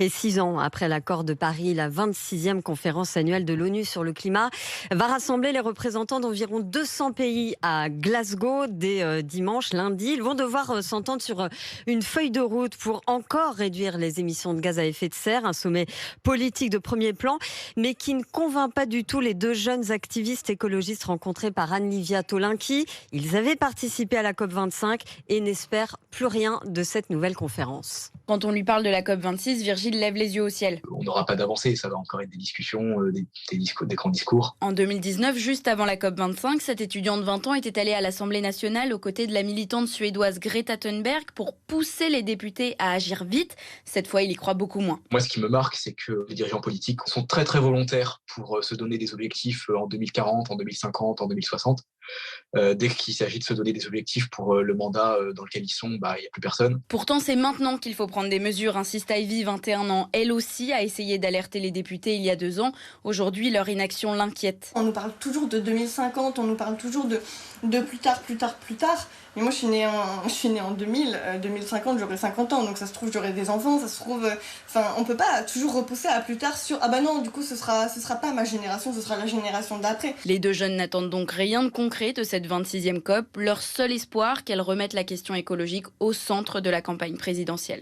Et 6 ans après l'accord de Paris, la 26e conférence annuelle de l'ONU sur le climat va rassembler les représentants d'environ 200 pays à Glasgow dès dimanche, lundi. Ils vont devoir s'entendre sur une feuille de route pour encore réduire les émissions de gaz à effet de serre. Un sommet politique de premier plan, mais qui ne convainc pas du tout les deux jeunes activistes écologistes rencontrés par Anne-Livia Tolinki. Ils avaient participé à la COP25 et n'espèrent plus rien de cette nouvelle conférence. Quand on lui parle de la COP26, Virgile lève les yeux au ciel. On n'aura pas d'avancée, ça va encore être des discussions, des grands discours. En 2019, juste avant la COP25, cet étudiant de 20 ans était allé à l'Assemblée nationale aux côtés de la militante suédoise Greta Thunberg pour pousser les députés à agir vite. Cette fois, il y croit beaucoup moins. Moi, ce qui me marque, c'est que les dirigeants politiques sont très très volontaires pour se donner des objectifs en 2040, en 2050, en 2060. Dès qu'il s'agit de se donner des objectifs pour le mandat dans lequel ils sont, il n'y a plus personne. Pourtant, c'est maintenant qu'il faut prendre des mesures, insiste Ivy, 21 ans. Elle aussi a essayé d'alerter les députés il y a 2 ans. Aujourd'hui, leur inaction l'inquiète. On nous parle toujours de 2050, on nous parle toujours de plus tard, plus tard, plus tard. Mais moi, je suis née en 2000, 2050, j'aurai 50 ans, donc ça se trouve, j'aurai des enfants, ça se trouve... on peut pas toujours repousser à plus tard sur... Ah bah non, du coup, ce sera pas ma génération, ce sera la génération d'après. Les deux jeunes n'attendent donc rien de concret de cette 26e COP. Leur seul espoir, qu'elle remette la question écologique au centre de la campagne présidentielle.